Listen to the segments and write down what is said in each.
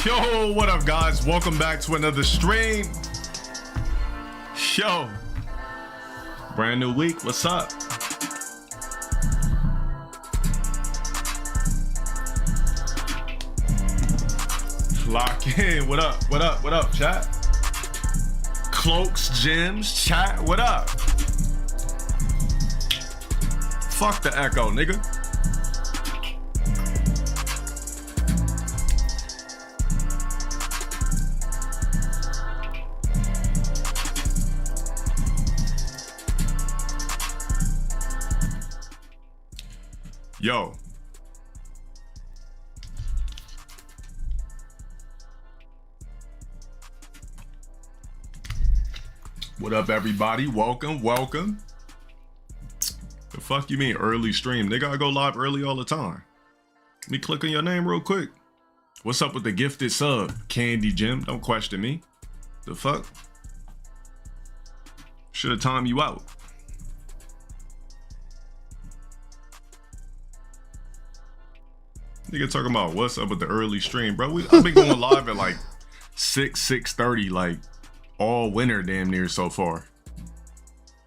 Yo, what up, guys? Welcome back to another stream. Yo, brand new week. What's up? Lock in. What up? What up? What up, chat? Cloaks, gems, chat. What up? Fuck the echo, nigga. Yo. What up, everybody? Welcome, welcome. The fuck you mean early stream? They gotta go live early all the time. Let me click on your name real quick. What's up with the gifted sub? Candy Jim, don't question me. The fuck? Should have timed you out. Nigga talking about what's up with the early stream, bro. I've been going live at like 6:30, like all winter damn near so far.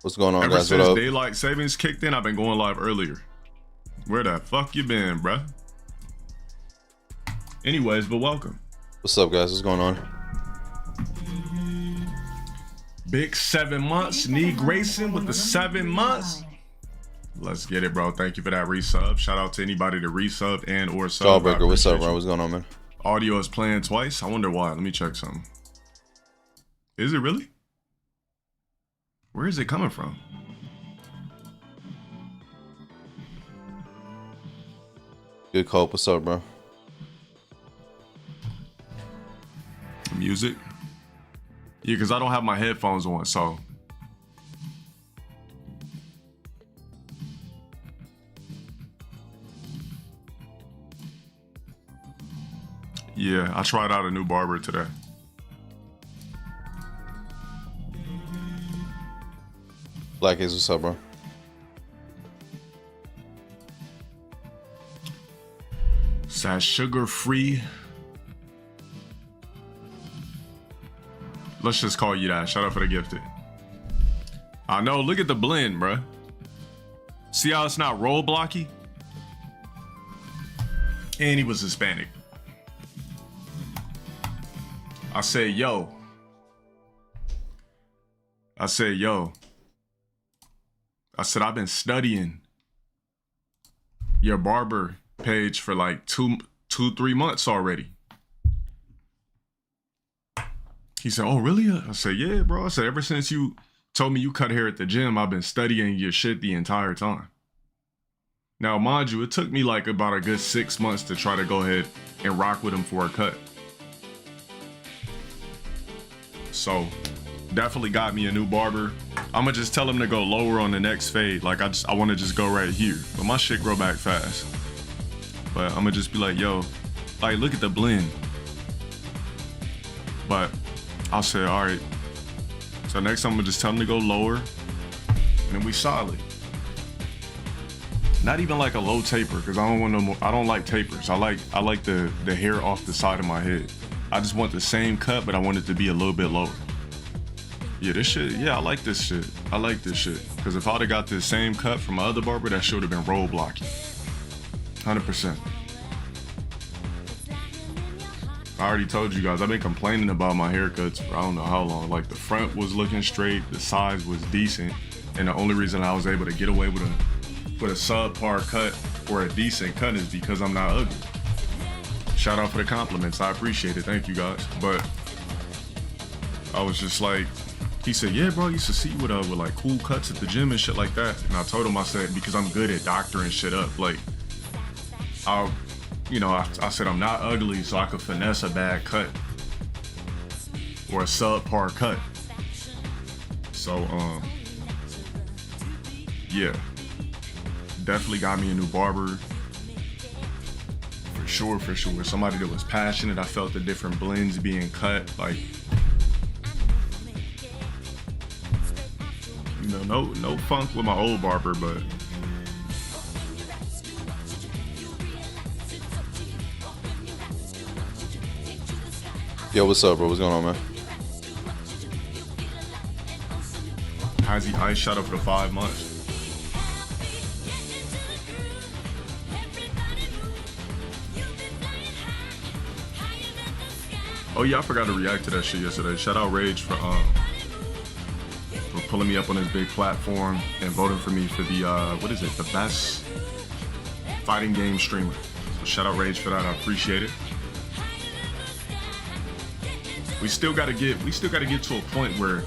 What's going on, Ever guys? since what up? daylight savings kicked in, I've been going live earlier. Where the fuck you been, bruh? Anyways, but welcome. What's up, guys? What's going on? Big 7 months. Need Grayson with the 7 months. Let's get it, bro. Thank you for that resub. Shout out to anybody that resub and or sub. Jawbreaker, what's up, bro? What's going on, man? Audio is playing twice. I wonder why. Let me check something. Is it really? Where is it coming from? Good call. What's up, bro? Music. Yeah, because I don't have my headphones on, so. Yeah, I tried out a new barber today. Black Ace, what's up, bro? It's that sugar-free. Let's just call you that. Shout out for the gifted. I know, look at the blend, bruh. See how it's not roll blocky? And he was Hispanic. I said, yo. I said, I've been studying your barber page for like 3 months already. He said, oh, really? I said, yeah, bro. I said, ever since you told me you cut hair at the gym, I've been studying your shit the entire time. Now, mind you, it took me like about a good 6 months to try to go ahead and rock with him for a cut. So definitely got me a new barber. I'm gonna just tell him to go lower on the next fade. Like I want to just go right here, but my shit grow back fast. But I'm gonna just be like, yo, like look at the blend. But I'll say, all right. So next time I'm gonna just tell him to go lower, and then we solid. Not even like a low taper, because I don't want no more. I don't like tapers. I like the hair off the side of my head. I just want the same cut, but I want it to be a little bit lower. Yeah, this shit, yeah, I like this shit. I like this shit. Because if I'd have got the same cut from my other barber, that should have been roll blocky. 100%. I already told you guys, I've been complaining about my haircuts for I don't know how long. Like the front was looking straight, the sides was decent. And the only reason I was able to get away with a subpar cut or a decent cut is because I'm not ugly. Shout out for the compliments. I appreciate it. Thank you guys. But I was just like, he said, yeah, bro, I used to see you with like cool cuts at the gym and shit like that. And I told him, I said, because I'm good at doctoring shit up. Like, I said, I'm not ugly, so I could finesse a bad cut or a subpar cut. So, yeah, definitely got me a new barber. For sure. Somebody that was passionate. I felt the different blends being cut. Like, you know, no funk with my old barber, but Yo, what's up, bro? What's going on, man? how's he ice shot up for the 5 months? Oh yeah, I forgot to react to that shit yesterday. Shout out Rage for pulling me up on his big platform and voting for me for the what is it? The best fighting game streamer. So shout out Rage for that. I appreciate it. We still gotta get to a point where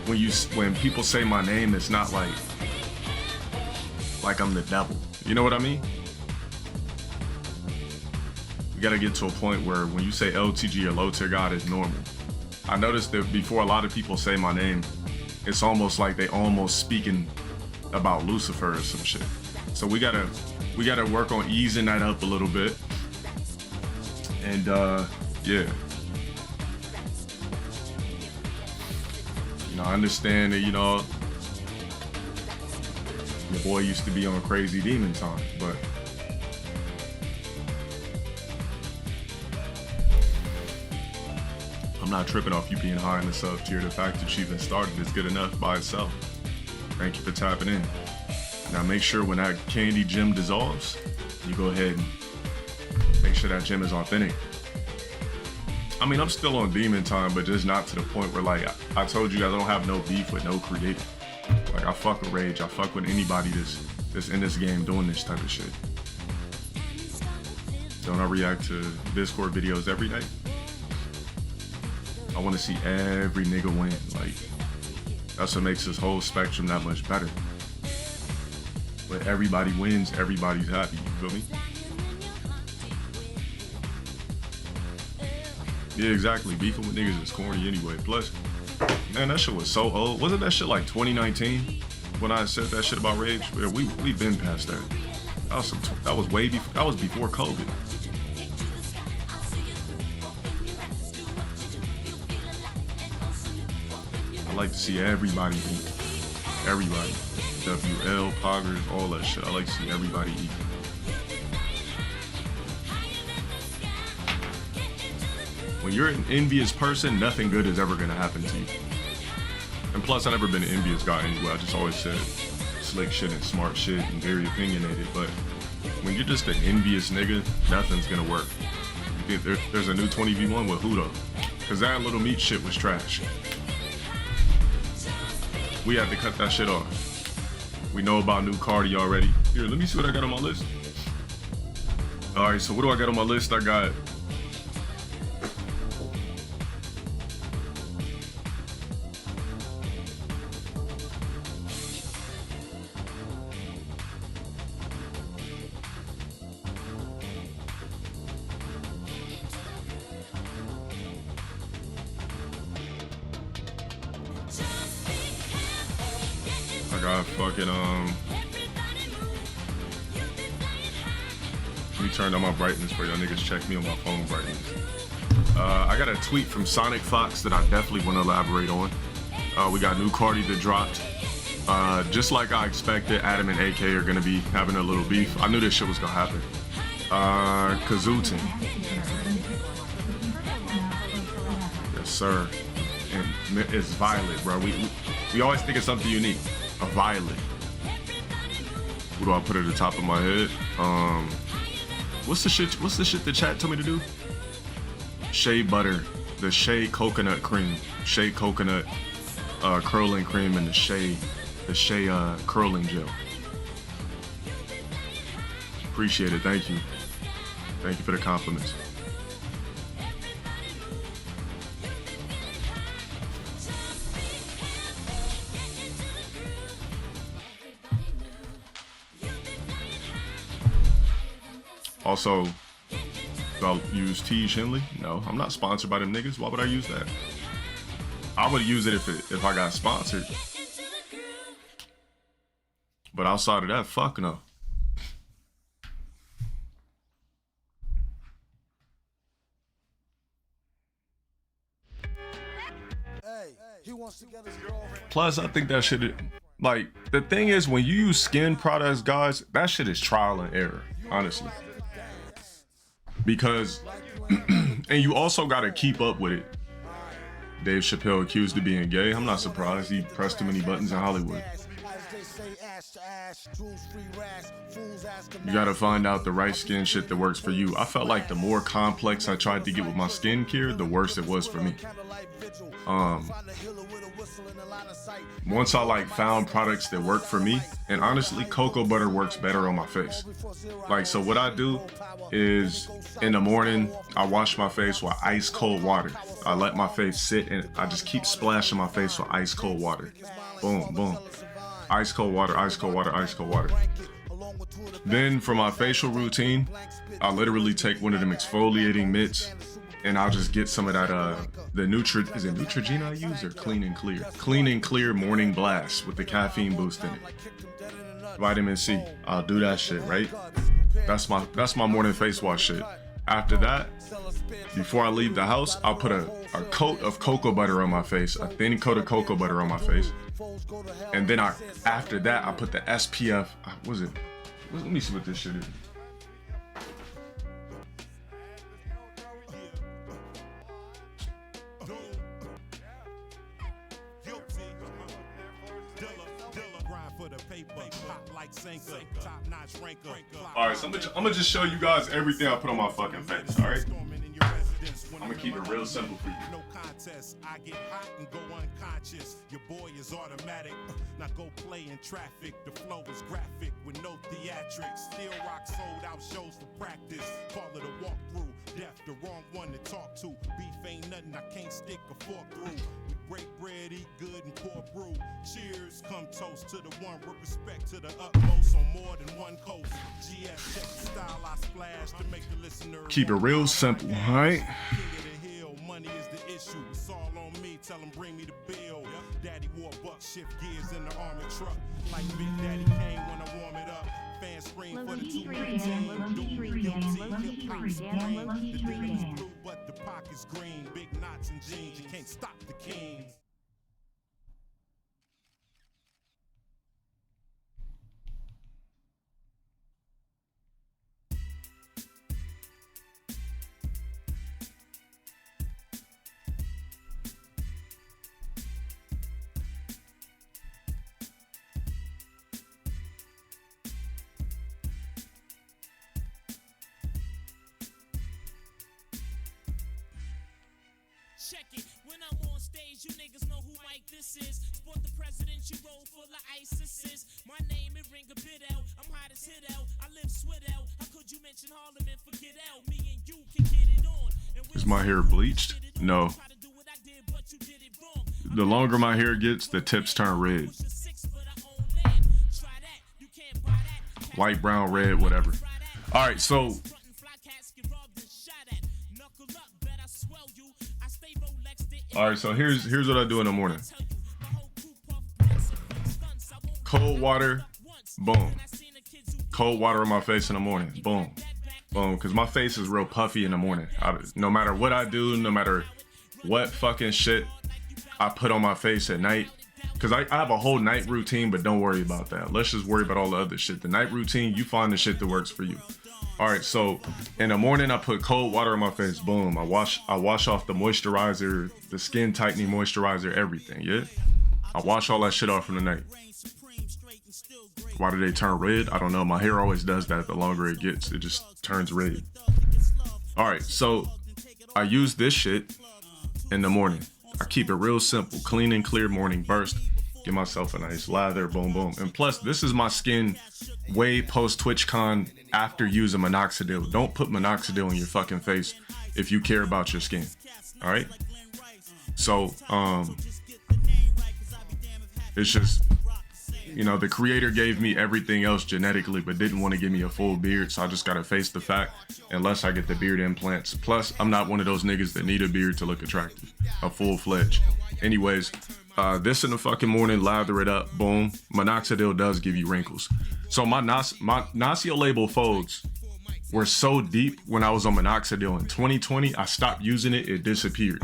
when people say my name, it's not like I'm the devil. You know what I mean? We gotta get to a point where when you say LTG or low tier god, it's normal. I noticed that before a lot of people say my name, it's almost like they almost speaking about Lucifer or some shit. So we gotta work on easing that up a little bit. And yeah. You know, I understand that, you know, Your boy used to be on crazy demon time, but I'm not tripping off you being high in the sub tier. The fact that you even started is good enough by itself. Thank you for tapping in. Now make sure when that candy gem dissolves, you go ahead and make sure that gem is authentic. I mean, I'm still on demon time, but just not to the point where, like, I told you guys, I don't have no beef with no creator. Like, I fuck with Rage. I fuck with anybody that's in this game doing this type of shit. Don't I react to Discord videos every day? I want to see every nigga win. Like, that's what makes this whole spectrum that much better. When everybody wins, everybody's happy. You feel me? Yeah, exactly. Beefing with niggas is corny anyway. Plus, man, that shit was so old. Wasn't that shit like 2019 when I said that shit about Rage? Yeah, we've been past that. That was way before. That was before COVID. I like to see everybody eat. Everybody. WL, Poggers, all that shit. I like to see everybody eat. When you're an envious person, nothing good is ever gonna happen to you. And plus, I've never been an envious guy anyway. I just always said slick shit and smart shit and very opinionated. But when you're just an envious nigga, nothing's gonna work. There's a new 20v1 with who though? Cause that little meat shit was trash. We had to cut that shit off. We know about new Cardi already. Here, let me see what I got on my list. All right, so what do I got on my list? I got fucking let me turn on my brightness for y'all niggas. Check me on my phone brightness. I got a tweet from Sonic Fox that I definitely want to elaborate on. We got new Cardi that dropped. Just like I expected, Adam and AK are gonna be having a little beef. I knew this shit was gonna happen. Kazutin. Yes, sir. And it's Violet, bro. We always think it's something unique. A Violet. What do I put at the top of my head? What's the shit the chat told me to do? Shea butter, the shea coconut cream, shea coconut curling cream, and the shea curling gel. Appreciate it. Thank you. Thank you for the compliments. Also, do I use T. Henley? No, I'm not sponsored by them niggas. Why would I use that? I would use it if I got sponsored. But outside of that, fuck no. Plus, I think that shit, like, the thing is, when you use skin products, guys, that shit is trial and error, honestly. Because, and you also got to keep up with it. Dave Chappelle accused of being gay. I'm not surprised. He pressed too many buttons in Hollywood. You gotta find out the right skin shit that works for you. I felt like the more complex I tried to get with my skincare, the worse it was for me. Once I like found products that work for me, and honestly, cocoa butter works better on my face. Like, so what I do is in the morning, I wash my face with ice cold water. I let my face sit and I just keep splashing my face with ice cold water. Boom, boom. Ice cold water, ice cold water, ice cold water. Then for my facial routine, I literally take one of them exfoliating mitts and I'll just get some of that, is it Neutrogena I use or Clean and Clear? Clean and Clear Morning Blast with the caffeine boost in it. Vitamin C, I'll do that shit, right? That's my morning face wash shit. After that, before I leave the house, I'll put a a coat of cocoa butter on my face, a thin coat of cocoa butter on my face. And then after that, I put the SPF, what was it? Let me see what this shit is. All right, so I'm gonna just show you guys everything I put on my fucking face, all right? I'm gonna keep it real simple for you. No contest, I get hot and go unconscious. Your boy is automatic. Now go play in traffic. The flow is graphic with no theatrics. Still rock sold out shows for practice. Call it a walkthrough. Death, the wrong one to talk to. Beef ain't nothing I can't stick a fork through. We break bread, eat good, and pour brew. Cheers, come toast to the one with respect to the utmost on more than one coast. GS check the style I splash to make the listener. Keep it real simple, all right? Money is the issue. It's all on me. Tell him bring me the bill. Daddy wore buck shift gears in the armored truck. Like Big Daddy came when I warm it up. Fans scream for the 218. The dream is blue, but the pocket's green. Big knots and jeans. You can't stop the king. Check it, when I'm on stage, you niggas know who Mike this is. Sport the presidential role full of ISIS. My name, it ring a bit out. I'm hot as hit out. I live sweat out. How could you mention Harlem and forget out? Me and you can get it on. Is my hair bleached? No. The longer my hair gets, the tips turn red. White, brown, red, whatever. All right, so here's what I do in the morning. Cold water, boom. Cold water on my face in the morning, boom. Boom, because my face is real puffy in the morning. No matter what I do, no matter what fucking shit I put on my face at night, because I have a whole night routine, but don't worry about that. Let's just worry about all the other shit. The night routine, you find the shit that works for you. All right, so in the morning, I put cold water on my face, boom. I wash off the moisturizer, the skin tightening moisturizer, everything, yeah? I wash all that shit off from the night. Why do they turn red? I don't know. My hair always does that. The longer it gets, it just turns red. All right, so I use this shit in the morning. I keep it real simple, clean and clear morning burst. Give myself a nice lather, boom, boom. And plus, this is my skin way post TwitchCon after using minoxidil. Don't put minoxidil in your fucking face if you care about your skin, all right? So, it's just, you know, the creator gave me everything else genetically, but didn't want to give me a full beard, so I just gotta face the fact, unless I get the beard implants. Plus, I'm not one of those niggas that need a beard to look attractive, a full-fledged. Anyways, this in the fucking morning, lather it up, boom. Minoxidil does give you wrinkles. So my Nasio label folds were so deep when I was on minoxidil in 2020, I stopped using it, it disappeared.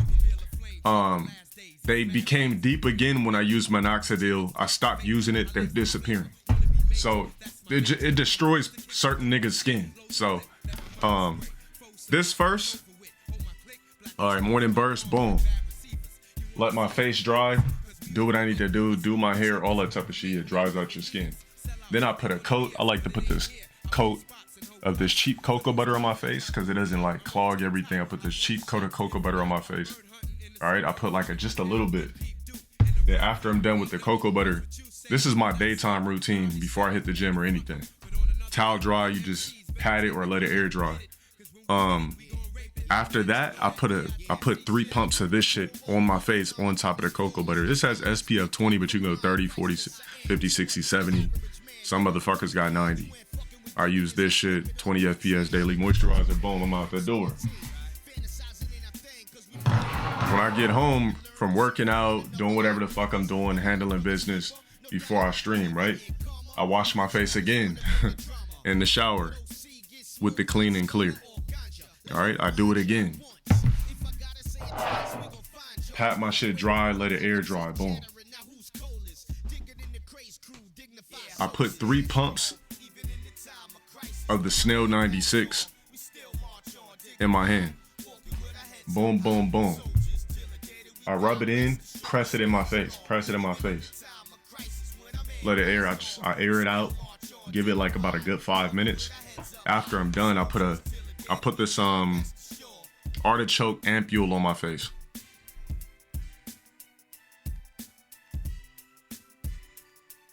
They became deep again when I used minoxidil. I stopped using it, they're disappearing. So it destroys certain niggas' skin. So this first, all right, morning burst, boom. Let my face dry, do what I need to do my hair, all that type of shit. It dries out your skin. Then I put a coat. I like to put this coat of this cheap cocoa butter on my face because it doesn't like clog everything. I put this cheap coat of cocoa butter on my face. All right, I put like just a little bit. Then after I'm done with the cocoa butter, this is my daytime routine before I hit the gym or anything. Towel dry, you just pat it or let it air dry. After that, I put 3 pumps of this shit on my face on top of the cocoa butter. This has SPF 20, but you can go 30, 40, 50, 60, 70. Some motherfuckers got 90. I use this shit, 20 FPS daily moisturizer, boom, I'm out the door. When I get home from working out, doing whatever the fuck I'm doing, handling business before I stream, right? I wash my face again in the shower with the clean and clear. All right, I do it again. pat my shit dry, let it air dry, boom. I put 3 pumps of the Snell 96 in my hand. Boom, boom, boom. I rub it in, press it in my face, press it in my face. Let it air, I air it out, give it like about a good 5 minutes. After I'm done, I put this artichoke ampule on my face.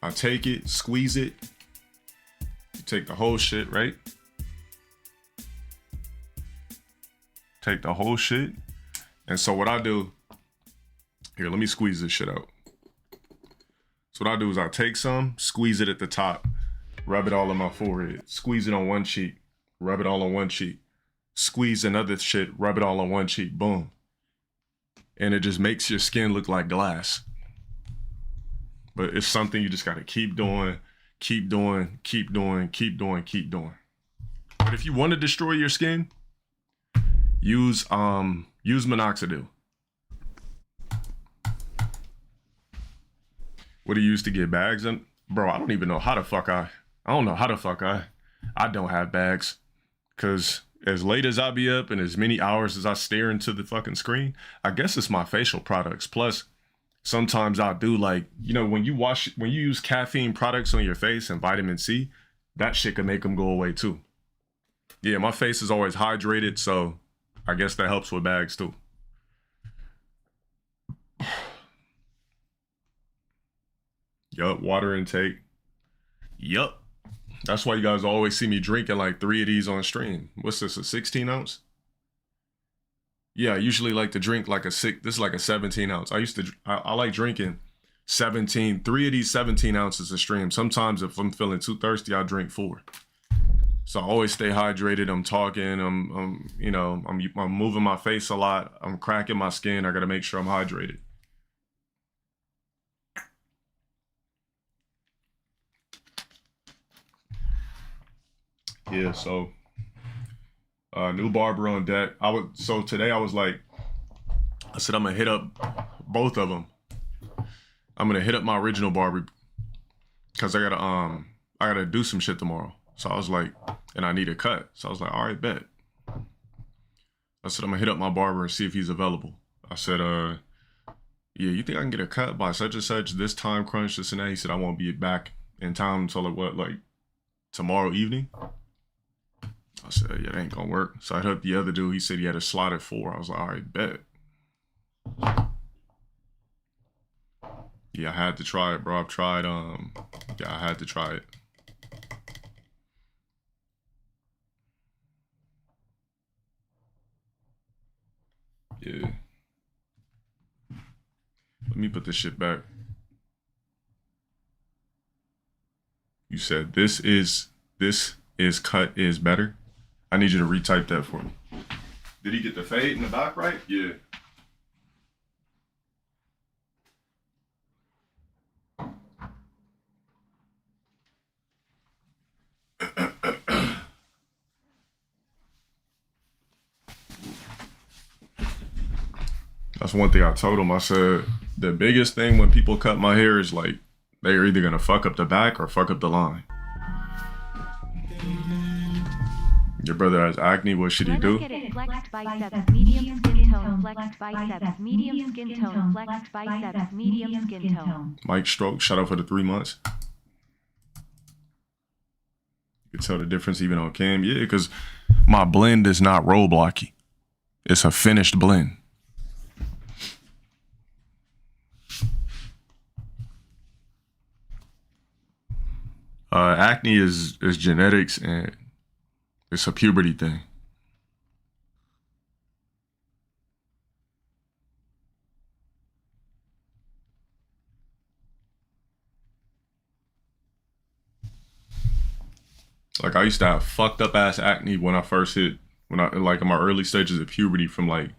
I take it, squeeze it. You take the whole shit, right? Take the whole shit. And so what I do, here, let me squeeze this shit out. So what I do is I take some, squeeze it at the top, rub it all on my forehead, squeeze it on one cheek, rub it all on one cheek, squeeze another shit, rub it all on one cheek, boom. And it just makes your skin look like glass. But it's something you just gotta keep doing, keep doing, keep doing, keep doing, keep doing. But if you want to destroy your skin, use minoxidil. What do you use to get bags in? Bro, I don't even know how the fuck I don't know how the fuck I don't have bags. Cause as late as I be up and as many hours as I stare into the fucking screen, I guess it's my facial products. Plus, sometimes I do like, you know, when you use caffeine products on your face and vitamin C, that shit can make them go away too. Yeah, my face is always hydrated, so I guess that helps with bags too. Yup, water intake. Yup. That's why you guys always see me drinking like 3 of these on stream. What's this, a 16 ounce? Yeah, I usually like to drink like this is like a 17 ounce. I like drinking 3 of these 17 ounces a stream. Sometimes if I'm feeling too thirsty, I drink 4. So I always stay hydrated. I'm talking, I'm moving my face a lot. I'm cracking my skin. I gotta make sure I'm hydrated. Yeah, so new barber on deck. So today I was like, I said I'm gonna hit up both of them. I'm gonna hit up my original barber because I gotta do some shit tomorrow. So I was like, and I need a cut. So I was like, all right, bet. I said I'm gonna hit up my barber and see if he's available. I said, yeah, you think I can get a cut by such and such, this time crunch, this and that? He said I won't be back in time until like tomorrow evening. I said, yeah, that ain't gonna work. So I hit up the other dude. He said he had a slot at 4. I was like, all right, bet. Yeah, I had to try it, bro. I've tried, yeah, I had to try it. Yeah. Let me put this shit back. You said this is cut is better. I need you to retype that for me. Did he get the fade in the back right? Yeah. That's one thing I told him. I said, the biggest thing when people cut my hair is like, they're either gonna fuck up the back or fuck up the line. Your brother has acne, what should he do? Flexed biceps, medium skin tone, flexed biceps, medium skin tone, flexed biceps, medium skin tone. Mike Stroke, shout out for the 3 months. You can tell the difference even on cam. Yeah, because my blend is not roll blocky. It's a finished blend. Acne is genetics and it's a puberty thing. Like I used to have fucked up ass acne when I first in my early stages of puberty from like,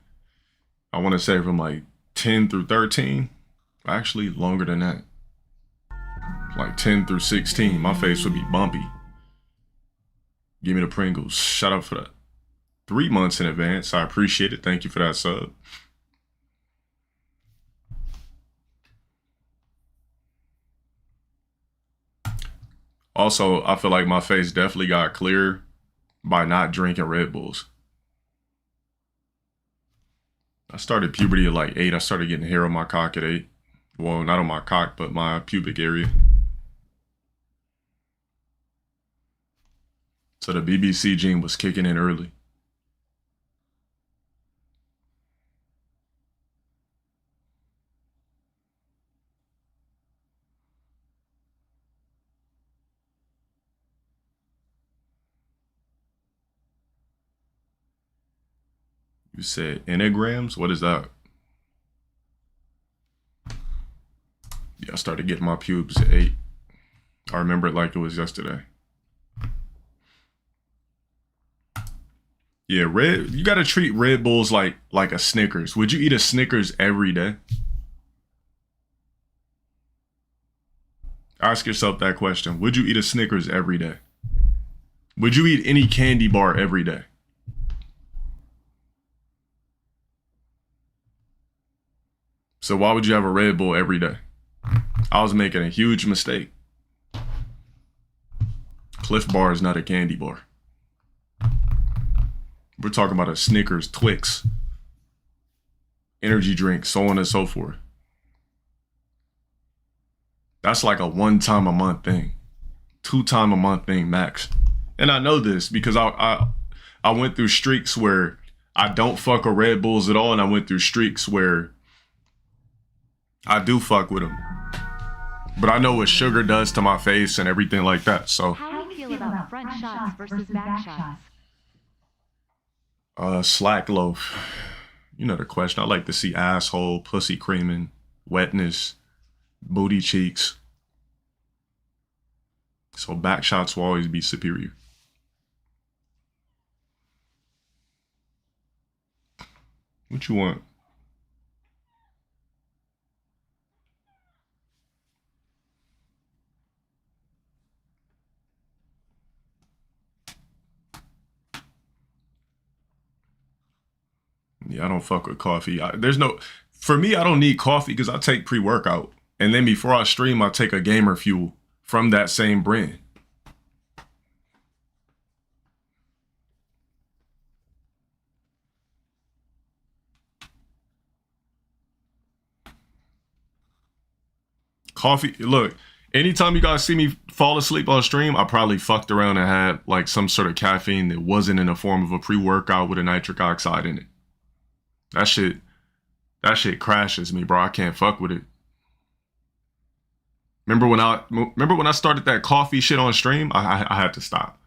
I want to say from like 10 through 13, actually longer than that. Like 10 through 16, my face would be bumpy. Give me the Pringles. Shout out for that. 3 months in advance. I appreciate it. Thank you for that sub. Also, I feel like my face definitely got clear by not drinking Red Bulls. I started puberty at like 8. I started getting hair on my cock at 8. Well, not on my cock, but my pubic area. So the BBC gene was kicking in early. You said enneagrams? What is that? Yeah, I started getting my pubes at 8. I remember it like it was yesterday. Yeah, you gotta treat Red Bulls like a Snickers. Would you eat a Snickers every day? Ask yourself that question. Would you eat a Snickers every day? Would you eat any candy bar every day? So why would you have a Red Bull every day? I was making a huge mistake. Cliff Bar is not a candy bar. We're talking about a Snickers, Twix, energy drink, so on and so forth. That's like a 1 time a month thing, 2 time a month thing max. And I know this because I went through streaks where I don't fuck with Red Bulls at all, and I went through streaks where I do fuck with them. But I know what sugar does to my face and everything like that. So How do you feel about front shots versus back shots? Slack loaf. You know the question. I like to see asshole, pussy creaming, wetness, booty cheeks. So back shots will always be superior. What you want? Yeah, I don't fuck with coffee. For me, I don't need coffee because I take pre-workout. And then before I stream, I take a Gamer Fuel from that same brand. Coffee, look, anytime you guys see me fall asleep on stream, I probably fucked around and had like some sort of caffeine that wasn't in the form of a pre-workout with a nitric oxide in it. That shit crashes me, bro. I can't fuck with it. Remember when I started that coffee shit on stream? I had to stop.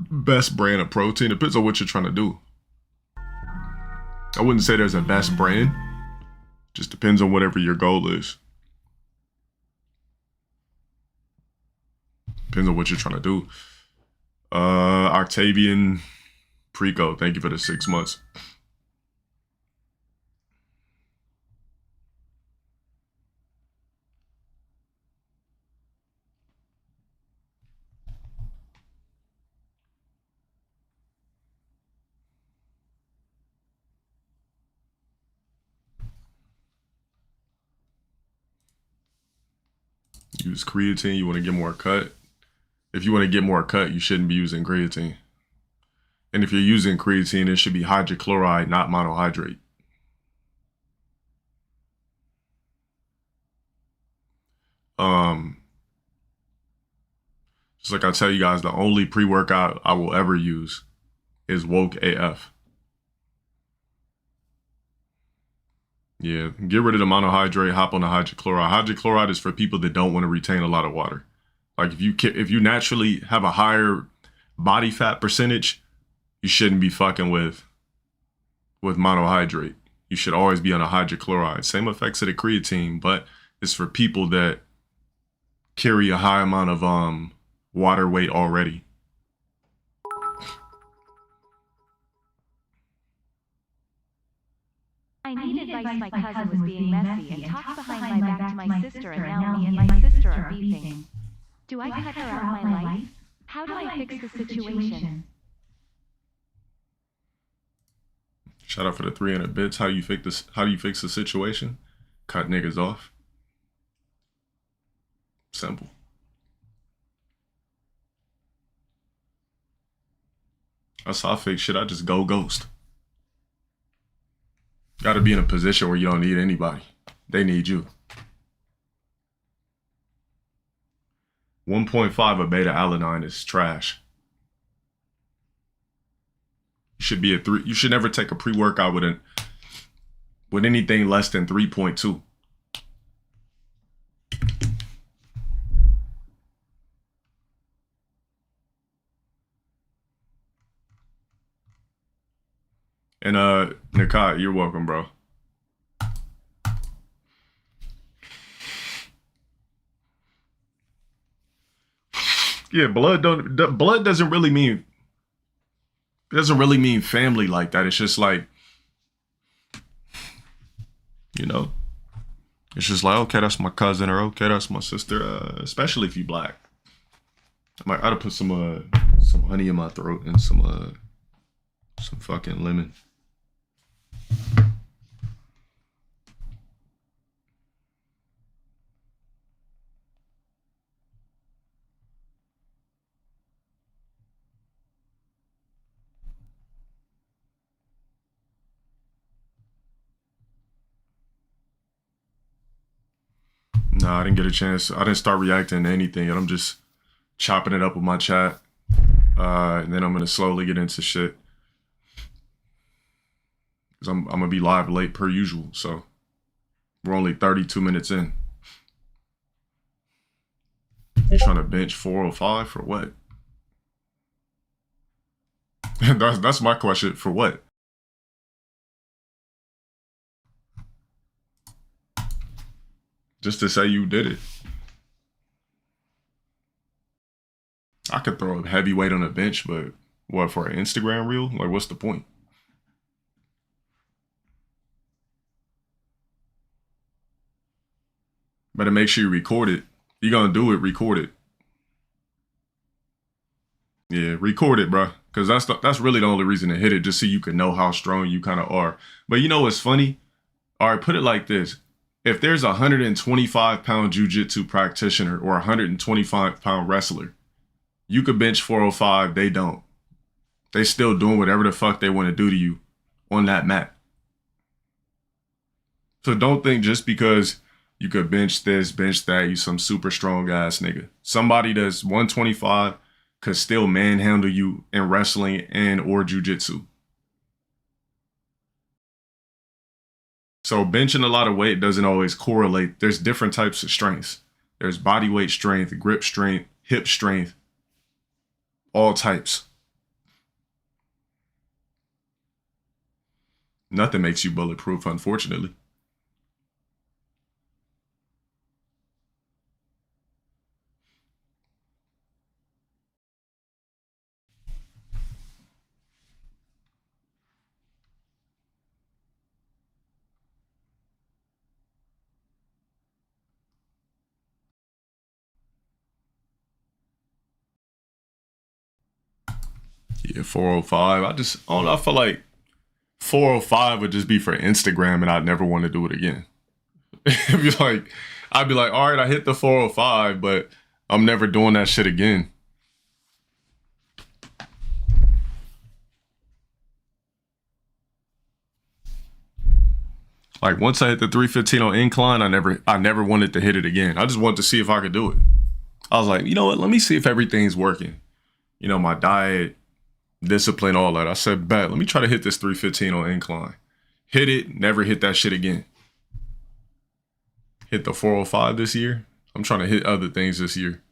Best brand of protein. Depends on what you're trying to do. I wouldn't say there's a best brand. Just depends on whatever your goal is. Depends on what you're trying to do. Octavian Preco, thank you for the 6 months. Use creatine, you want to get more cut. If you want to get more cut, you shouldn't be using creatine. And if you're using creatine, it should be hydrochloride, not monohydrate. Just like I tell you guys, the only pre-workout I will ever use is Woke AF. Yeah, get rid of the monohydrate, hop on the hydrochloride. Hydrochloride is for people that don't want to retain a lot of water. Like if you naturally have a higher body fat percentage, you shouldn't be fucking with monohydrate. You should always be on a hydrochloride. Same effects of the creatine, but it's for people that carry a high amount of water weight already. I need advice. My cousin was being messy and talked behind my back to my sister, and now me and my sister are beefing. Do I cut her out my life? How do I fix the situation? Shout out for the 300 bits. How do you fix the situation? Cut niggas off. Simple. That's how I fix shit. I just go ghost. Gotta be in a position where you don't need anybody. They need you. 1.5 of beta alanine is trash. You should be at 3. You should never take a pre-workout with anything less than 3.2. And Nakai, you're welcome, bro. Yeah, blood doesn't really mean, it doesn't really mean family like that. It's just like, you know, it's just like, okay, that's my cousin, or okay, that's my sister, especially if you black. I'd have put some honey in my throat and some fucking lemon. Nah, I didn't get a chance. I didn't start reacting to anything, and I'm just chopping it up with my chat. And then I'm gonna slowly get into shit. Cause I'm gonna be live late per usual, so we're only 32 minutes in. You trying to bench 405 for what? That's my question. For what? Just to say you did it. I could throw a heavy weight on a bench, but what, for an Instagram reel? Like, what's the point? Better make sure you record it. You're gonna do it, record it. Yeah, record it, bro. Because that's really the only reason to hit it, just so you can know how strong you kind of are. But you know what's funny? All right, put it like this. If there's a 125-pound jiu-jitsu practitioner or a 125-pound wrestler, you could bench 405, they don't. They still doing whatever the fuck they want to do to you on that mat. So don't think just because you could bench this, bench that, you some super strong ass nigga. Somebody that's 125 could still manhandle you in wrestling and or jiu-jitsu. So benching a lot of weight doesn't always correlate. There's different types of strengths. There's body weight strength, grip strength, hip strength, all types. Nothing makes you bulletproof, unfortunately. Yeah, 405. I don't know, I feel like 405 would just be for Instagram and I'd never want to do it again. I'd be like, all right, I hit the 405, but I'm never doing that shit again. Like once I hit the 315 on incline, I never wanted to hit it again. I just wanted to see if I could do it. I was like, you know what? Let me see if everything's working. You know, my diet, discipline, all that. I said, bet, let me try to hit this 315 on incline. Hit it, never hit that shit again. Hit the 405 this year. I'm trying to hit other things this year.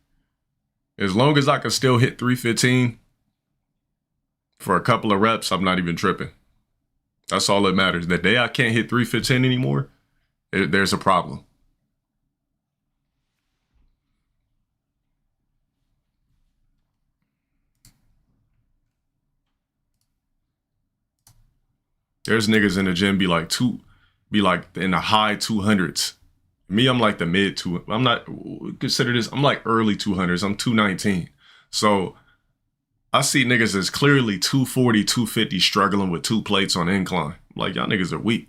As long as I can still hit 315 for a couple of reps, I'm not even tripping. That's all that matters. The day I can't hit 315 anymore, there's a problem. There's niggas in the gym be like in the high 200s. Me, I'm like the mid two. I'm not consider this. I'm like early 200s. I'm 219. So I see niggas as clearly 240, 250 struggling with 2 plates on incline. I'm like, y'all niggas are weak.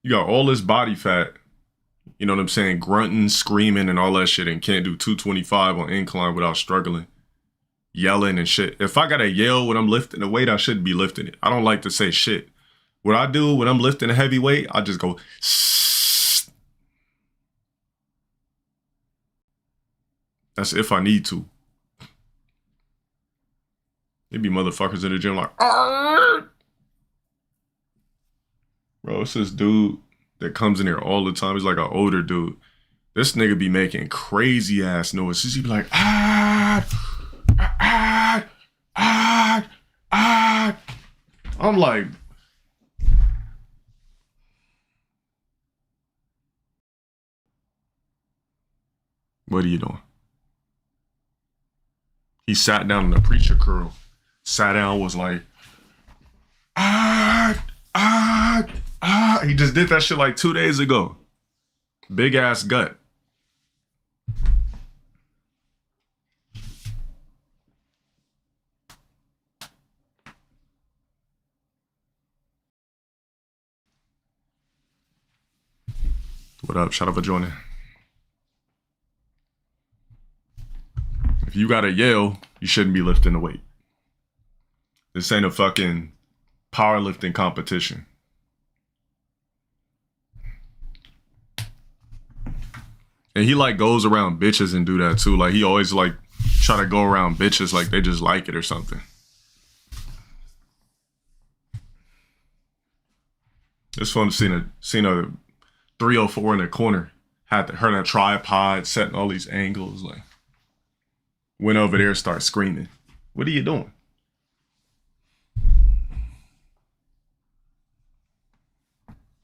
You got all this body fat, you know what I'm saying, grunting, screaming, and all that shit, and can't do 225 on incline without struggling. yelling and shit. If I gotta yell when I'm lifting the weight, I shouldn't be lifting it. I don't like to say shit. What I do when I'm lifting a heavy weight, I just go. That's if I need to. There be motherfuckers in the gym like, argh! Bro, it's this dude that comes in here all the time. He's like an older dude. This nigga be making crazy ass noises. He be like, ah, ah, ah, ah. I'm like, what are you doing? He sat down in the preacher curl. Sat down, was like, ah, ah, ah. He just did that shit like 2 days ago. Big ass gut. What up? Shout out for joining. If you gotta yell, you shouldn't be lifting the weight. This ain't a fucking powerlifting competition. And he like goes around bitches and do that too. Like he always like try to go around bitches like they just like it or something. It's fun to see a 304 in the corner. Had her in a tripod, setting all these angles. Like went over there, start screaming. What are you doing?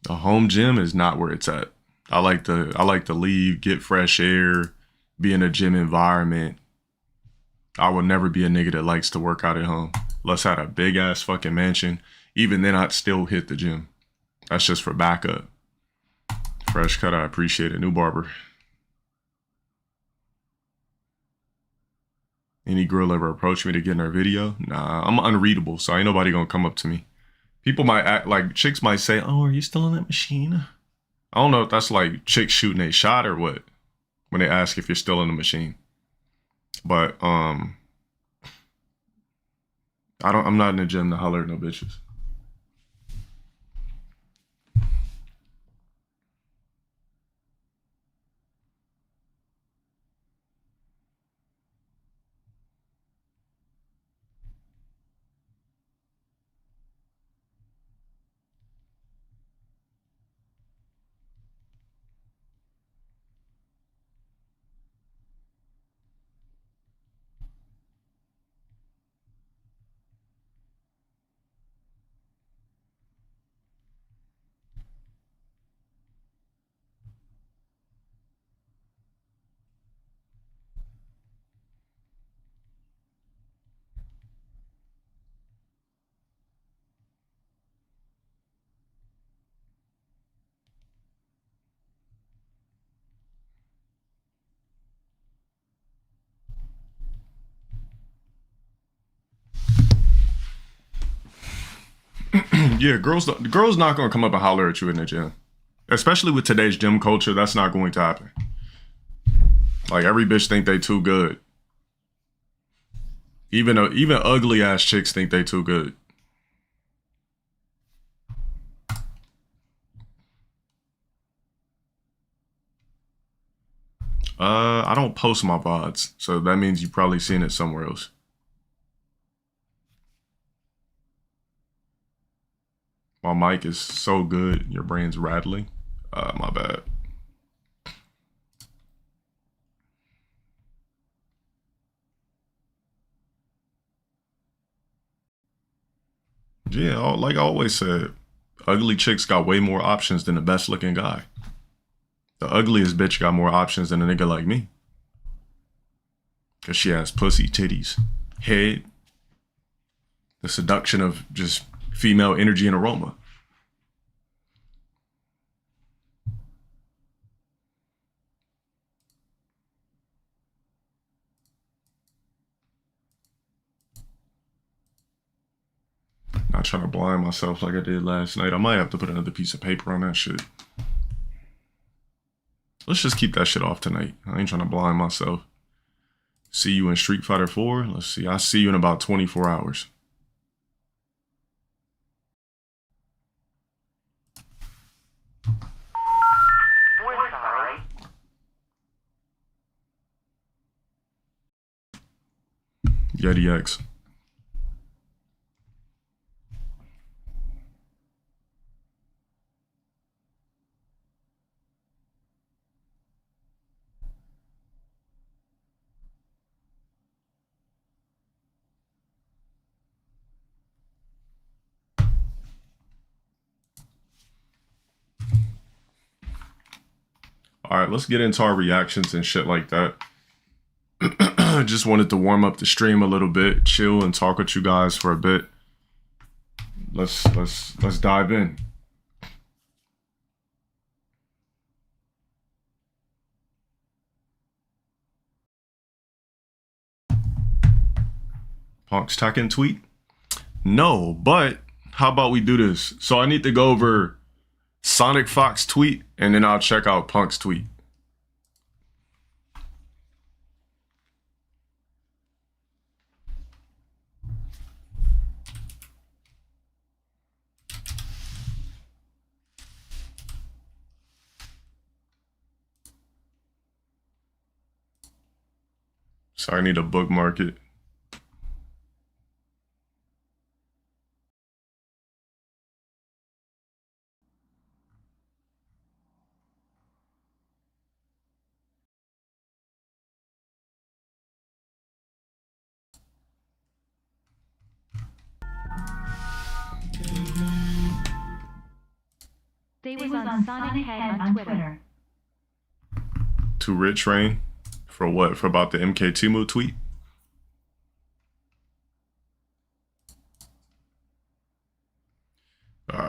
A home gym is not where it's at. I like to leave, get fresh air, be in a gym environment. I would never be a nigga that likes to work out at home. Unless I had a big ass fucking mansion. Even then I'd still hit the gym. That's just for backup. Fresh cut, I appreciate it. New barber. Any girl ever approached me to get in her video? Nah, I'm unreadable, so ain't nobody gonna come up to me. People might act like, chicks might say, oh, are you still in that machine? I don't know if that's like chicks shooting a shot or what, when they ask if you're still in the machine. But I'm not in the gym to holler at no bitches. Yeah, girls not gonna come up and holler at you in the gym. Especially with today's gym culture, that's not going to happen. Like every bitch think they too good. Even ugly ass chicks think they too good. I don't post my VODs, so that means you've probably seen it somewhere else. My mic is so good, your brain's rattling. My bad. Yeah, like I always said, ugly chicks got way more options than the best looking guy. The ugliest bitch got more options than a nigga like me. Cause she has pussy, titties, head, the seduction of just female energy and aroma. Not trying to blind myself like I did last night. I might have to put another piece of paper on that shit. Let's just keep that shit off tonight. I ain't trying to blind myself. See you in Street Fighter 4. Let's see. I'll see you in about 24 hours. We're sorry. Yeti X. All right, let's get into our reactions and shit like that. Just wanted to warm up the stream a little bit, chill and talk with you guys for a bit. Let's dive in. Punk's Tekken tweet? No, but how about we do this? So I need to go over Sonic Fox tweet and then I'll check out Punk's tweet. So I need to bookmark it. They was on Sonic Head on Twitter. To Rich Rain. For what? For about the MK Timu tweet?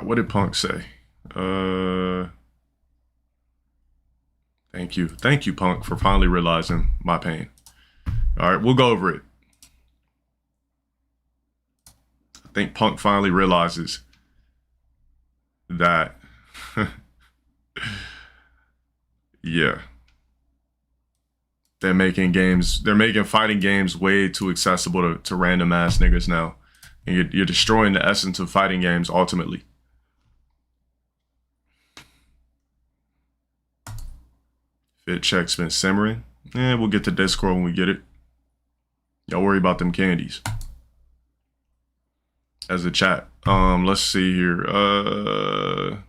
What did Punk say? Thank you. Thank you, Punk, for finally realizing my pain. All right, we'll go over it. I think Punk finally realizes that, yeah. They're making fighting games way too accessible to random ass niggas now. And you're destroying the essence of fighting games ultimately. Fit check's been simmering. We'll get to Discord when we get it. Y'all worry about them candies. As a chat. Let's see here.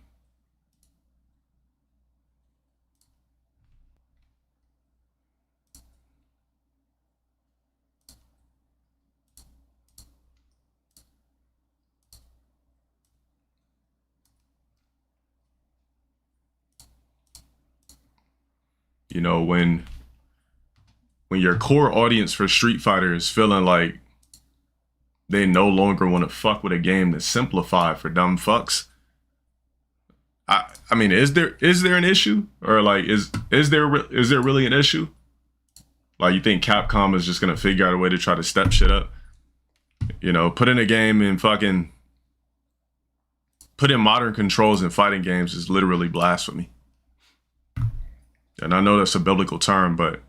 You know, when your core audience for Street Fighter is feeling like they no longer want to fuck with a game that's simplified for dumb fucks. I mean, is there an issue? Or like, is there really an issue? Like, you think Capcom is just gonna figure out a way to try to step shit up? You know, put in a game and fucking put in modern controls in fighting games is literally blasphemy. And I know that's a biblical term, but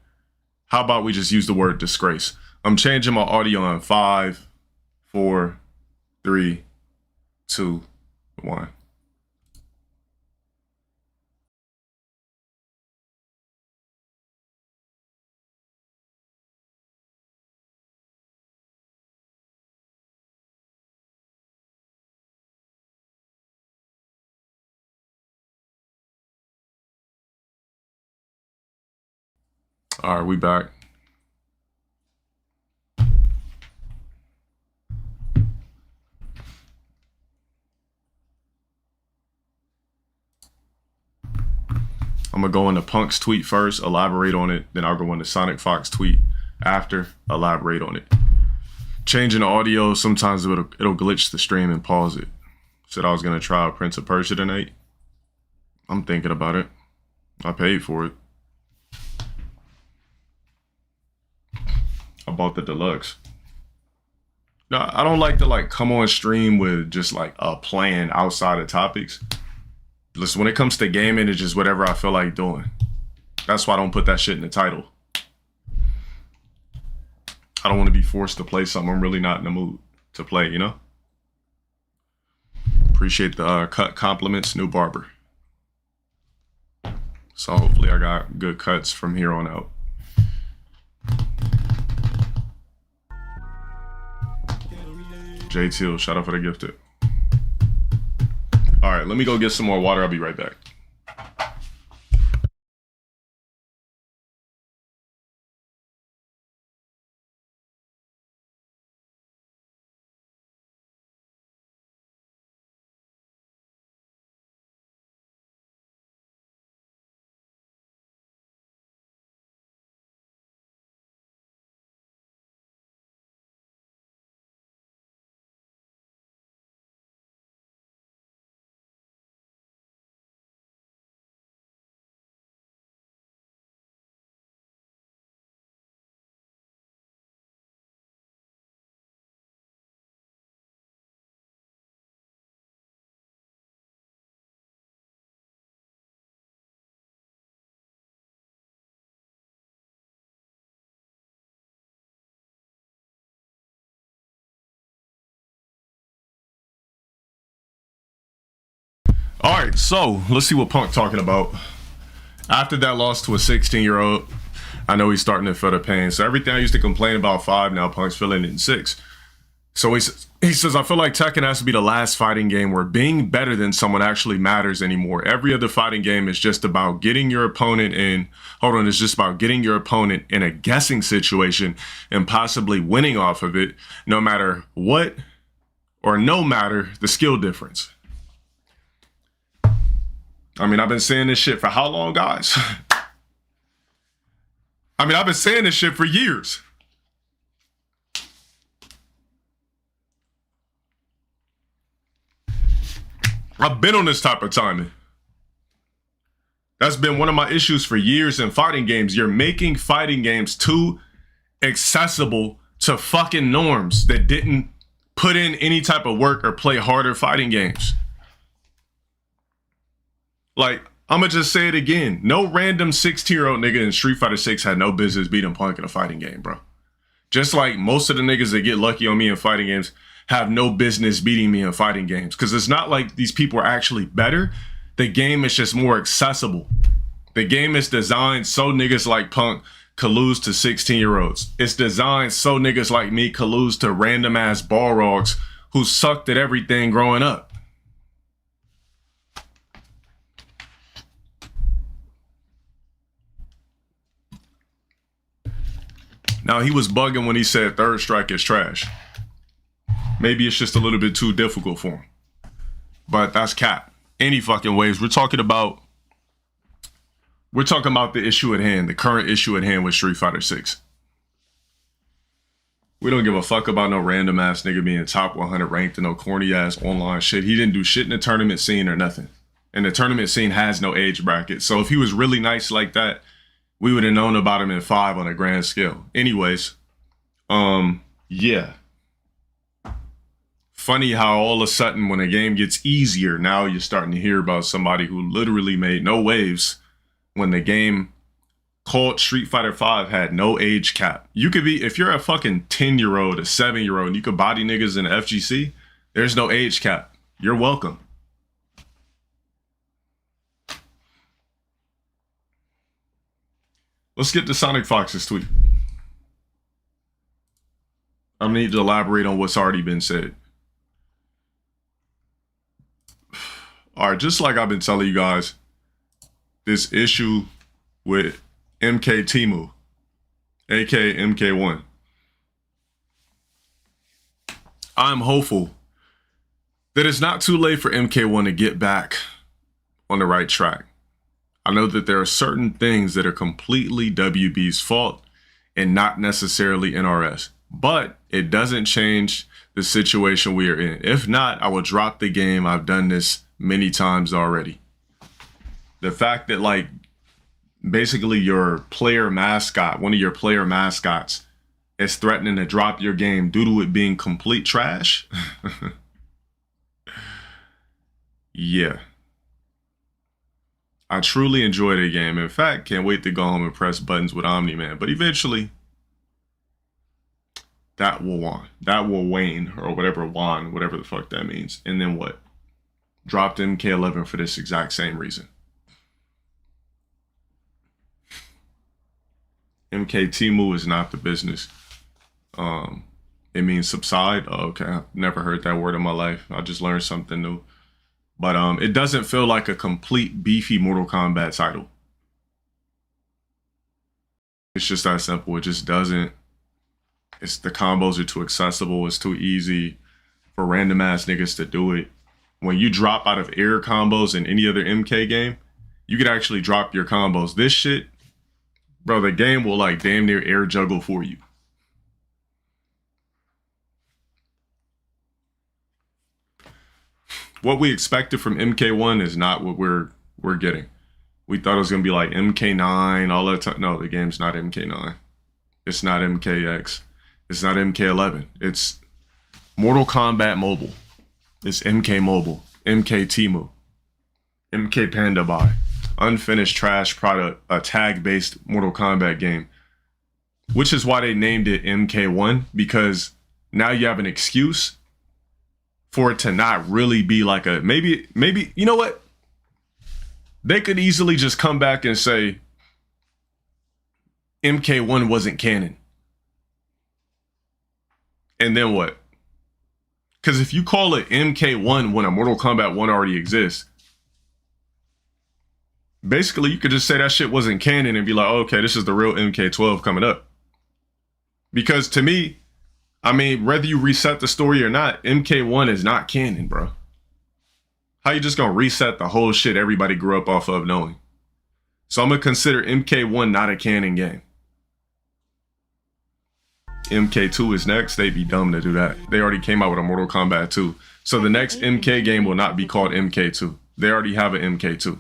how about we just use the word disgrace? I'm changing my audio on 5, 4, 3, 2, 1. All right, we back. I'm gonna go into Punk's tweet first, elaborate on it, then I'll go into Sonic Fox tweet after, elaborate on it. Changing the audio, sometimes it'll glitch the stream and pause it. Said I was gonna try out Prince of Persia tonight. I'm thinking about it. I paid for it. I bought the deluxe. No, I don't like to come on stream with just a plan outside of topics. Listen, when it comes to gaming, it's just whatever I feel like doing. That's why I don't put that shit in the title. I don't want to be forced to play something I'm really not in the mood to play, you know? Appreciate the cut compliments, new barber. So hopefully I got good cuts from here on out. JTL, shout out for the gifted. All right, let me go get some more water. I'll be right back. All right, so let's see what Punk talking about. After that loss to a 16-year-old, I know he's starting to feel the pain. So everything I used to complain about 5, now Punk's feeling it in 6. So he says, I feel like Tekken has to be the last fighting game where being better than someone actually matters anymore. Every other fighting game is just about getting your opponent in, it's just about getting your opponent in a guessing situation and possibly winning off of it, no matter what or no matter the skill difference. I mean, I've been saying this shit for how long, guys? I mean, I've been saying this shit for years. I've been on this type of timing. That's been one of my issues for years in fighting games. You're making fighting games too accessible to fucking norms that didn't put in any type of work or play harder fighting games. Like, I'm gonna just say it again. No random 16-year-old nigga in Street Fighter 6 had no business beating Punk in a fighting game, bro. Just like most of the niggas that get lucky on me in fighting games have no business beating me in fighting games. Because it's not like these people are actually better. The game is just more accessible. The game is designed so niggas like Punk could lose to 16-year-olds. It's designed so niggas like me could lose to random-ass Balrogs who sucked at everything growing up. Now, he was bugging when he said third strike is trash. Maybe it's just a little bit too difficult for him. But that's cap. Any fucking ways. We're talking about the issue at hand, the current issue at hand with Street Fighter 6. We don't give a fuck about no random ass nigga being top 100 ranked and no corny ass online shit. He didn't do shit in the tournament scene or nothing. And the tournament scene has no age bracket. So if he was really nice like that, we would have known about him in 5 on a grand scale. Anyways, yeah. Funny how all of a sudden when a game gets easier, now you're starting to hear about somebody who literally made no waves when the game called Street Fighter 5 had no age cap. You could be, if you're a fucking 10-year-old, a 7-year-old, and you could body niggas in the FGC, there's no age cap. You're welcome. Let's get to Sonic Fox's tweet. I need to elaborate on what's already been said. All right, just like I've been telling you guys, this issue with MK Timu, aka MK1. I'm hopeful that it's not too late for MK1 to get back on the right track. I know that there are certain things that are completely WB's fault and not necessarily NRS, but it doesn't change the situation we are in. If not, I will drop the game. I've done this many times already. The fact that like basically your player mascot, one of your player mascots is threatening to drop your game due to it being complete trash. Yeah. I truly enjoy the game. In fact, can't wait to go home and press buttons with Omni-Man. But eventually, That will wane, or whatever the fuck that means. And then what? Dropped MK11 for this exact same reason. MK Timu is not the business. It means subside. Oh, okay, I've never heard that word in my life. I just learned something new. But it doesn't feel like a complete beefy Mortal Kombat title. It's just that simple. It just doesn't. It's the combos are too accessible. It's too easy for random ass niggas to do it. When you drop out of air combos in any other MK game, you could actually drop your combos. This shit, bro, the game will like damn near air juggle for you. What we expected from MK1 is not what we're getting. We thought it was gonna be like MK9, all that time. No, the game's not MK9. It's not MKX. It's not MK11. It's Mortal Kombat Mobile. It's MK Mobile, MK Timu, MK Panda Buy. Unfinished trash product, a tag-based Mortal Kombat game. Which is why they named it MK1, because now you have an excuse for it to not really be like a, maybe, you know what? They could easily just come back and say MK1 wasn't canon. And then what? Because if you call it MK1 when a Mortal Kombat 1 already exists, basically you could just say that shit wasn't canon and be like, oh, okay, this is the real MK12 coming up. Because to me, I mean, whether you reset the story or not, MK1 is not canon, bro. How you just gonna reset the whole shit everybody grew up off of knowing? So I'm gonna consider MK1 not a canon game. MK2 is next. They'd be dumb to do that. They already came out with a Mortal Kombat 2. So the next MK game will not be called MK2. They already have an MK2.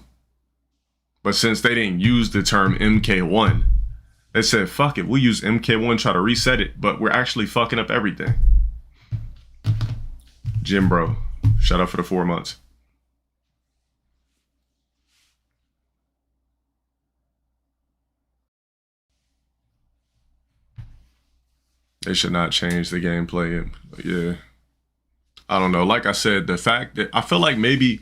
But since they didn't use the term MK1, they said, fuck it, we'll use MK1, try to reset it, but we're actually fucking up everything. Jim Bro, shout out for the 4 months. They should not change the gameplay. Yeah. I don't know. Like I said, the fact that I feel like maybe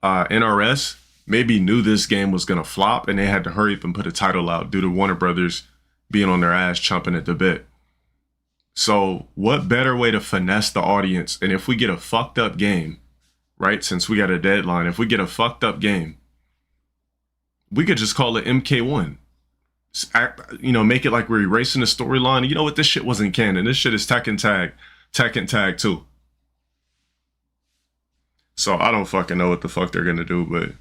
NRS maybe knew this game was going to flop and they had to hurry up and put a title out due to Warner Brothers being on their ass chomping at the bit. So what better way to finesse the audience? And if we get a fucked up game, right? Since we got a deadline, if we get a fucked up game, we could just call it MK1. You know, make it like we're erasing the storyline. You know what? This shit wasn't canon. This shit is Tekken Tag 2. So I don't fucking know what the fuck they're gonna do, but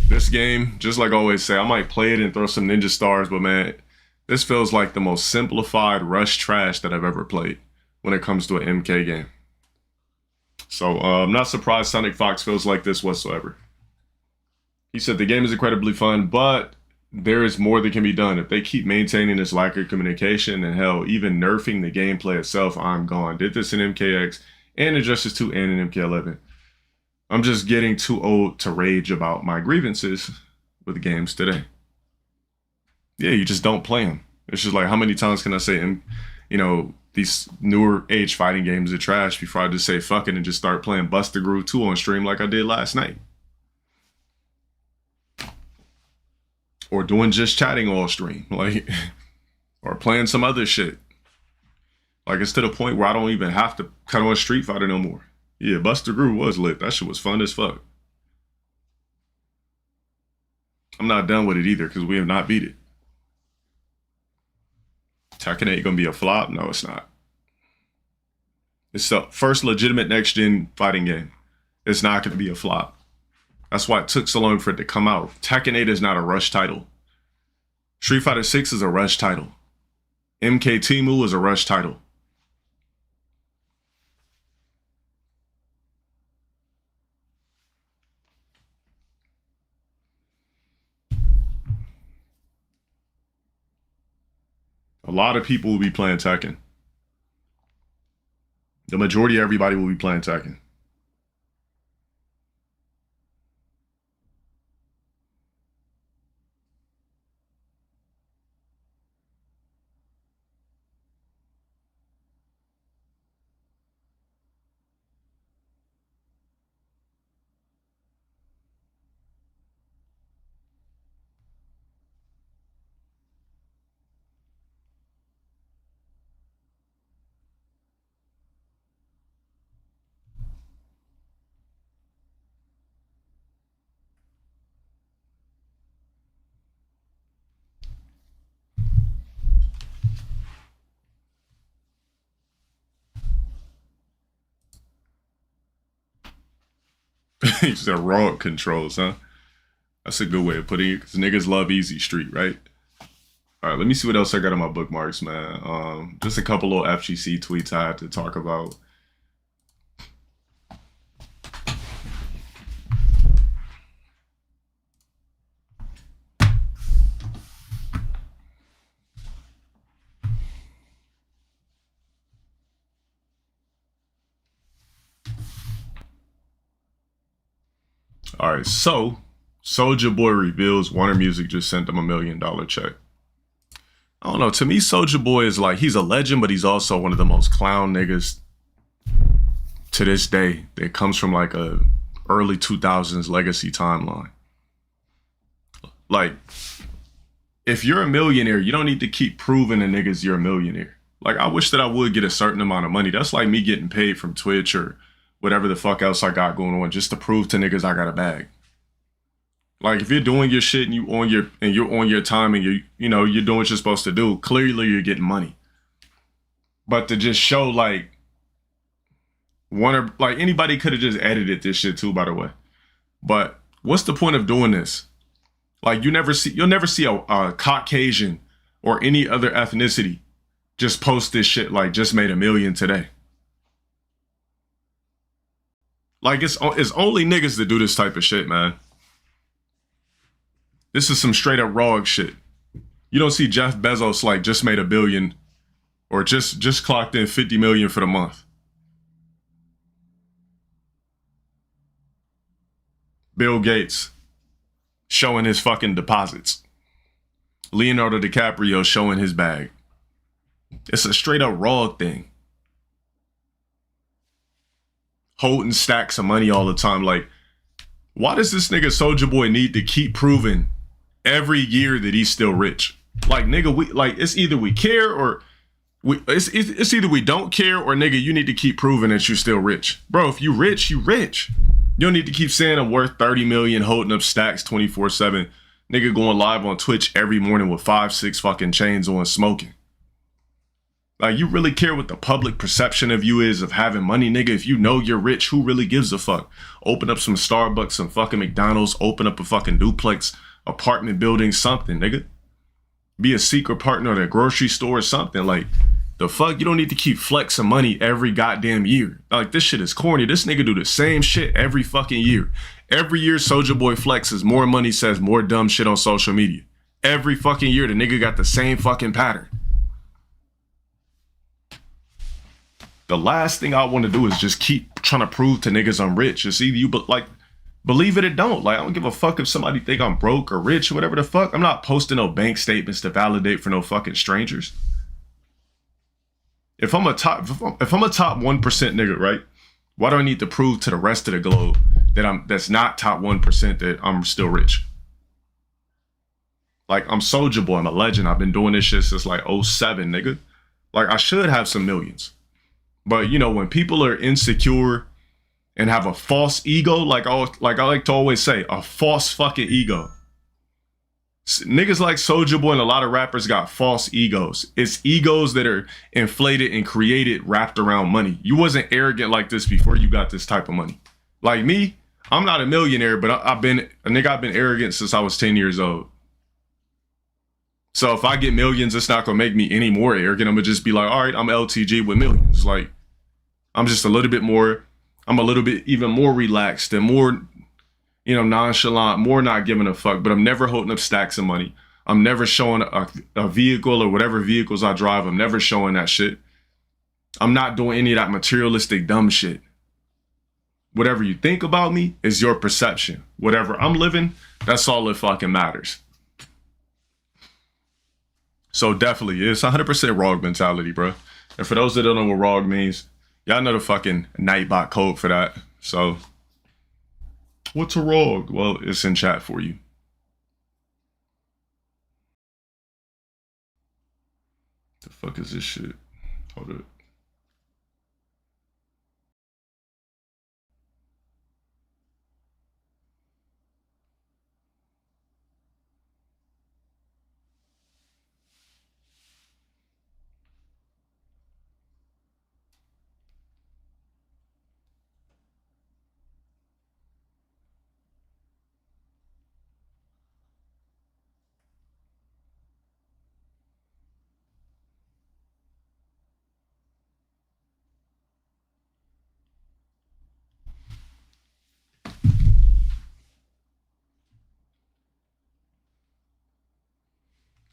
this game, just like I always say, I might play it and throw some ninja stars, but man, this feels like the most simplified rush trash that I've ever played when it comes to an MK game. So I'm not surprised Sonic Fox feels like this whatsoever. He said the game is incredibly fun, but there is more that can be done. If they keep maintaining this lack of communication and hell, even nerfing the gameplay itself, I'm gone. Did this in MKX and Injustice 2 and in MK11. I'm just getting too old to rage about my grievances with the games today. Yeah, you just don't play them. It's just like, how many times can I say, you know, these newer age fighting games are trash before I just say fuck it and just start playing Buster Groove 2 on stream like I did last night. Or doing just chatting all stream, like, or playing some other shit. Like, it's to the point where I don't even have to cut on Street Fighter no more. Yeah, Buster Groove was lit. That shit was fun as fuck. I'm not done with it either because we have not beat it. Tekken 8 gonna be a flop? No, it's not. It's the first legitimate next-gen fighting game. It's not gonna be a flop. That's why it took so long for it to come out. Tekken 8 is not a rush title. Street Fighter 6 is a rush title. MK Timu is a rush title. A lot of people will be playing Tekken. The majority of everybody will be playing Tekken. He said raw controls, huh? That's a good way of putting it, because niggas love Easy Street, right? All right, let me see what else I got on my bookmarks, man. Just a couple little FGC tweets I had to talk about. All right, so Soulja Boy reveals Warner Music just sent him $1 million check. I don't know. To me, Soulja Boy is like, he's a legend, but he's also one of the most clown niggas to this day that comes from like a early 2000s legacy timeline. Like, if you're a millionaire, you don't need to keep proving to niggas you're a millionaire. Like, I wish that I would get a certain amount of money. That's like me getting paid from Twitch or whatever the fuck else I got going on, just to prove to niggas I got a bag. Like, if you're doing your shit and you're on your time and you're doing what you're supposed to do, clearly you're getting money. But to just show like anybody could have just edited this shit too, by the way. But what's the point of doing this? Like, you'll never see a Caucasian or any other ethnicity just post this shit like just made $1 million today. Like, it's only niggas that do this type of shit, man. This is some straight up raw shit. You don't see Jeff Bezos like just made $1 billion or just clocked in 50 million for the month. Bill Gates showing his fucking deposits. Leonardo DiCaprio showing his bag. It's a straight up raw thing. Holding stacks of money all the time. Like, why does this nigga Soulja Boy need to keep proving every year that he's still rich? Like, nigga, it's either we care or it's either we don't care, or nigga, you need to keep proving that you're still rich. Bro, if you rich, you rich. You don't need to keep saying I'm worth 30 million, holding up stacks 24/7. Nigga going live on Twitch every morning with 5-6 fucking chains on, smoking. Like, you really care what the public perception of you is of having money, nigga? If you know you're rich, who really gives a fuck? Open up some Starbucks, some fucking McDonald's, open up a fucking duplex, apartment building, something, nigga. Be a secret partner at a grocery store or something. Like, the fuck? You don't need to keep flexing money every goddamn year. Like, this shit is corny. This nigga do the same shit every fucking year. Every year, Soulja Boy flexes more money, says more dumb shit on social media. Every fucking year, the nigga got the same fucking pattern. The last thing I want to do is just keep trying to prove to niggas I'm rich. It's either you, but like, believe it or don't. Like, I don't give a fuck if somebody think I'm broke or rich or whatever the fuck. I'm not posting no bank statements to validate for no fucking strangers. If I'm a top 1% nigga, right? Why do I need to prove to the rest of the globe that that's not top 1% that I'm still rich? Like, I'm Soulja Boy. I'm a legend. I've been doing this shit since like 07, nigga. Like, I should have some millions. But, you know, when people are insecure and have a false ego, like I like to always say, a false fucking ego. Niggas like Soulja Boy and a lot of rappers got false egos. It's egos that are inflated and created wrapped around money. You wasn't arrogant like this before you got this type of money. Like me, I'm not a millionaire, but I've been arrogant since I was 10 years old. So if I get millions, it's not gonna make me any more arrogant. I'm gonna just be like, all right, I'm LTG with millions. Like, I'm just a little bit even more relaxed and more, you know, nonchalant, more not giving a fuck, but I'm never holding up stacks of money. I'm never showing a vehicle or whatever vehicles I drive. I'm never showing that shit. I'm not doing any of that materialistic dumb shit. Whatever you think about me is your perception. Whatever I'm living, that's all that fucking matters. So definitely, it's 100% ROG mentality, bro. And for those that don't know what ROG means, y'all know the fucking Nightbot code for that. So, what's a ROG? Well, it's in chat for you. The fuck is this shit? Hold up.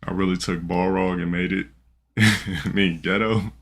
I really took Balrog and made it. I mean, ghetto.